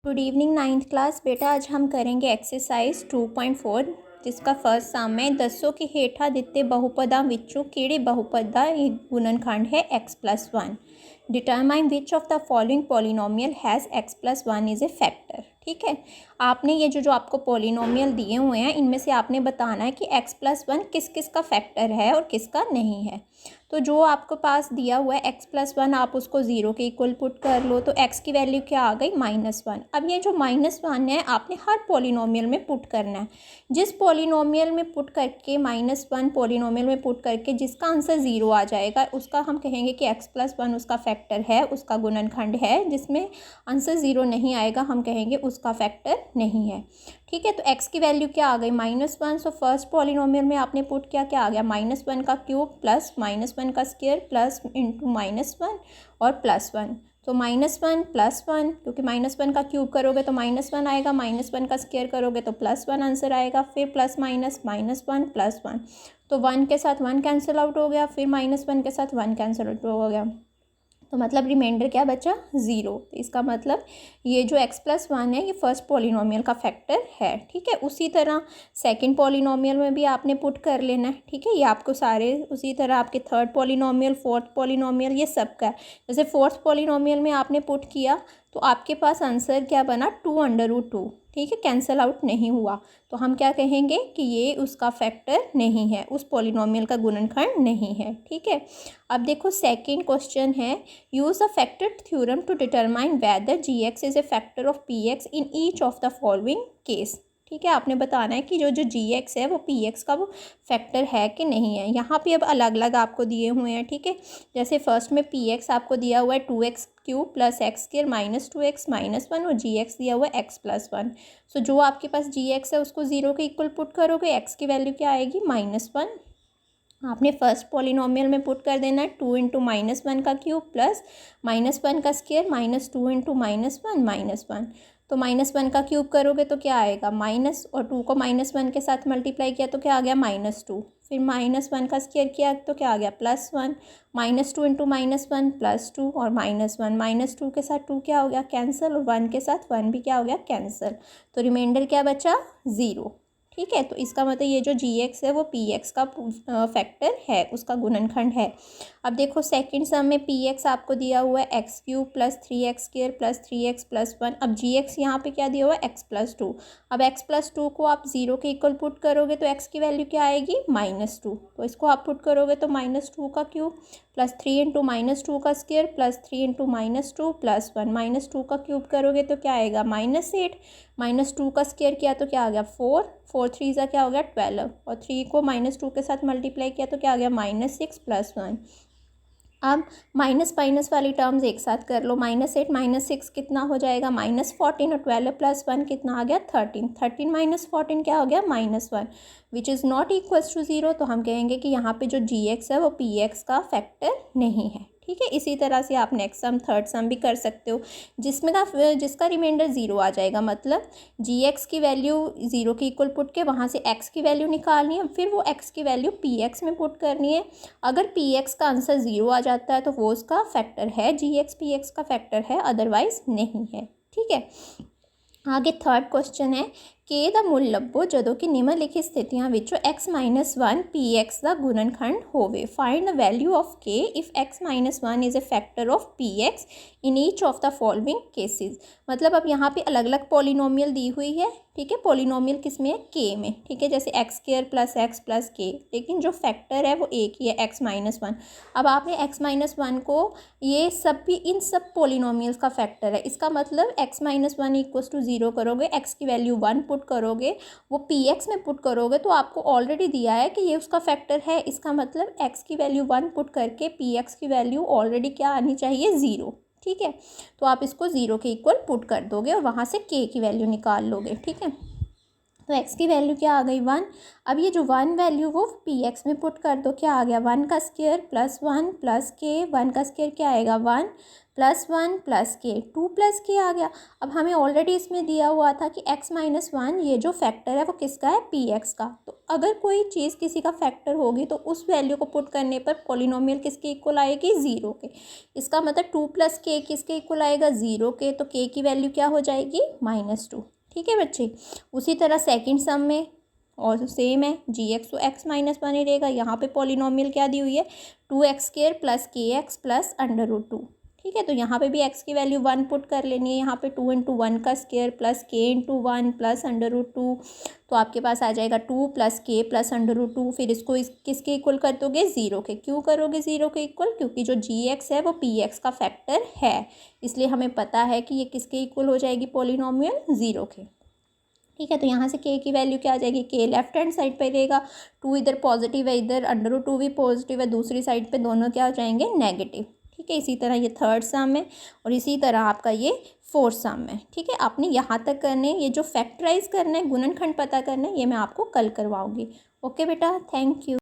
Good evening ninth class. बेटा आज हम करेंगे एक्सरसाइज 2.4 जिसका फर्स्ट सम है दसों के हेठा दिते बहुपदा विचों किहड़े बहुपद दा गुणनखंड है x+1। Determine which of the following polynomial has x+1 is a factor. ठीक है, आपने ये जो आपको पॉलिनोमियल दिए हुए हैं इनमें से आपने बताना है कि x+1 किस किस का फैक्टर है और किसका नहीं है। तो जो आपको पास दिया हुआ है x+1 आप उसको ज़ीरो के इक्वल पुट कर लो तो x की वैल्यू क्या आ गई -1। अब ये जो -1 है आपने हर पॉलिनोमियल में पुट करना है। जिस पॉलिनोमियल में पुट करके -1 पॉलिनोमियल में पुट करके जिसका आंसर ज़ीरो आ जाएगा उसका हम कहेंगे कि x+1 उसका फैक्टर है, उसका गुणनखंड है। जिसमें आंसर ज़ीरो नहीं आएगा हम कहेंगे उसका फैक्टर नहीं है। ठीक है, तो x की वैल्यू क्या आ गई -1। सो फर्स्ट पॉलिनोमियल में आपने पुट किया, क्या आ गया -1 का क्यूब प्लस -1 का स्क्वायर प्लस इंटू -1 और +1। तो -1 +1 क्योंकि -1 का क्यूब करोगे तो -1 आएगा, -1 का स्क्वायर करोगे तो +1 आंसर आएगा, फिर प्लस माइनस -1 +1। तो 1 के साथ 1 कैंसिल आउट हो गया, फिर -1 के साथ 1 कैंसिल आउट हो गया। तो मतलब रिमाइंडर क्या बचा, ज़ीरो। तो इसका मतलब ये जो x+1 है ये फर्स्ट पॉलिनोमियल का फैक्टर है। ठीक है, उसी तरह सेकंड पॉलिनोमियल में भी आपने पुट कर लेना है। ठीक है, ये आपको सारे उसी तरह आपके थर्ड पॉलिनोमियल फोर्थ पॉलिनोमियल ये सब का। जैसे फोर्थ पॉलिनोमियल में आपने पुट किया तो आपके पास आंसर क्या बना 2√2। ठीक है, कैंसिल आउट नहीं हुआ तो हम क्या कहेंगे कि ये उसका फैक्टर नहीं है, उस पॉलिनोमियल का गुणनखंड नहीं है। ठीक है, अब देखो सेकंड क्वेश्चन है, use the factor theorem to determine whether g(x) is a factor of px in each of the following case. ठीक है, आपने बताना है कि जो g(x) है वो px का वो फैक्टर है कि नहीं है। यहाँ पे अब अलग अलग आपको दिए हुए हैं। ठीक है, जैसे फर्स्ट में px आपको दिया हुआ है 2x³ प्लस x² -2x -1 और gx दिया हुआ है x+1। सो जो आपके पास gx है उसको ज़ीरो के इक्वल पुट करोगे, x की वैल्यू क्या आएगी -1। आपने फर्स्ट पॉलिनोमियल में पुट कर देना है 2 इंटू -1 का क्यूब प्लस -1 का स्क्वायर -2 इंटू -1 तो -1 का क्यूब करोगे तो क्या आएगा माइनस, और 2 को -1 के साथ मल्टीप्लाई किया तो क्या आ गया -2। फिर -1 का स्क्वायर किया तो क्या आ गया +1, -2 इंटू -1 +2 और -1 -2 के साथ 2 क्या हो गया कैंसिल और 1 के साथ 1 भी क्या हो गया कैंसिल। तो रिमाइंडर क्या बचा, ज़ीरो। ठीक है, तो इसका मतलब ये जो gx है वो px का फैक्टर है, उसका गुणनखंड है। अब देखो सेकंड सम में px आपको दिया हुआ है x³ plus 3x² plus 3x plus 1। अब gx यहाँ पे क्या दिया हुआ है x+2। अब x+2 को आप ज़ीरो के इक्वल पुट करोगे तो x की वैल्यू क्या आएगी -2। तो इसको आप पुट करोगे तो -2 का क्यूब प्लस 3 इंटू -2 का स्क्वायर प्लस 3 इंटू -2 प्लस 1 -2 का क्यूब करोगे तो क्या आएगा -8। -2 का स्क्वायर किया तो क्या आ गया 4, 4 3 ज़ा क्या हो गया 12 और 3 को -2 के साथ मल्टीप्लाई किया तो क्या आ गया -6 प्लस 1। अब माइनस माइनस वाली टर्म्स एक साथ कर लो, -8 -6 कितना हो जाएगा -14 और 12 प्लस 1 कितना आ गया 13। 13 -14 क्या हो गया -1 which is not equals to zero. तो हम कहेंगे कि यहाँ पे जो gx है वो px का फैक्टर नहीं है। ठीक है, इसी तरह से आप नेक्स्ट सम थर्ड सम भी कर सकते हो जिसका रिमाइंडर ज़ीरो आ जाएगा। मतलब gx की वैल्यू ज़ीरो के इक्वल पुट के वहाँ से x की वैल्यू निकालनी है, फिर वो x की वैल्यू px में पुट करनी है। अगर px का आंसर ज़ीरो आ जाता है तो वो उसका फैक्टर है, gx px का फैक्टर है, अदरवाइज नहीं है। ठीक है, आगे थर्ड क्वेश्चन है के ਦਾ ਮੁੱਲ ਲੱਭੋ ਜਦੋਂ ਕਿ ਨਿਮਨਲਿਖਿਤ ਸਥਿਤੀਆਂ ਵਿੱਚੋਂ x-1 px ਦਾ ਗੁਣਨਖੰਡ ਹੋਵੇ। Find the value of k if x-1 is a factor of px in each of the following cases. मतलब अब यहाँ पे अलग अलग पॉलिनोमियल दी हुई है। ठीक है, पॉलिनोमियल किस में है, k में। ठीक है, जैसे x² plus x plus k, लेकिन जो फैक्टर है वो एक ही है x-1। अब आपने x-1 को ये सब भी इन सब पॉलिनोमियल्स का फैक्टर है, इसका मतलब x-1 इक्वल्स टू ज़ीरो करोगे, x की वैल्यू 1 पुट करोगे, वो px में पुट करोगे तो आपको ऑलरेडी दिया है कि ये उसका फैक्टर है। इसका मतलब x की वैल्यू 1 पुट करके px की वैल्यू ऑलरेडी क्या आनी चाहिए, ज़ीरो। ठीक है, तो आप इसको ज़ीरो के इक्वल पुट कर दोगे और वहाँ से k की वैल्यू निकाल लोगे। ठीक है, तो x की वैल्यू क्या आ गई 1। अब ये जो 1 वैल्यू वो पी एक्स में पुट कर दो, क्या आ गया 1 का स्क्वायर प्लस 1 प्लस के, 1 का स्क्वायर क्या आएगा 1 प्लस 1 प्लस के, 2 प्लस के आ गया। अब हमें ऑलरेडी इसमें दिया हुआ था कि x माइनस 1 ये जो फैक्टर है वो किसका है, पी एक्स का। तो अगर कोई चीज़ किसी का फैक्टर होगी तो उस वैल्यू को पुट करने पर पॉलिनोमियल किसके इक्वल आएगी, 0 के। इसका मतलब 2 प्लस के किसके इक्वल आएगा, 0 के। तो k की वैल्यू क्या हो जाएगी -2। ठीक है बच्चे। उसी तरह सेकंड सम में और सेम है, जी एक्स तो एक्स माइनस 1 ही रहेगा। यहाँ पे पॉलिनोमियल क्या दी हुई है, 2x² प्लस के एक्स प्लस √2। ठीक है, तो यहाँ पे भी x की वैल्यू 1 पुट कर लेनी है। यहाँ पे 2 × 1 का स्क्वायर प्लस k × 1 प्लस √2, तो आपके पास आ जाएगा 2 प्लस के प्लस √2। फिर इसको किसके इक्वल कर दोगे, 0 के। क्यों करोगे 0 के इक्वल, क्योंकि जो जी एक्स है वो पी एक्स का फैक्टर है, इसलिए हमें पता है कि ये किसके इक्वल हो जाएगी, पॉलिनोमियल 0 के। ठीक है, तो यहाँ से k की वैल्यू क्या आ जाएगी, k लेफ्ट हैंड साइड पे रहेगा, 2 इधर पॉजिटिव है, इधर √2 भी पॉजिटिव है, दूसरी साइड पे दोनों क्या हो जाएंगे, नेगेटिव। ठीक है, इसी तरह ये थर्ड सम है और इसी तरह आपका ये फोर्थ सम है। ठीक है, आपने यहाँ तक करने, ये जो फैक्टराइज करना है, गुणनखंड पता करना है, ये मैं आपको कल करवाऊँगी। ओके बेटा, थैंक यू।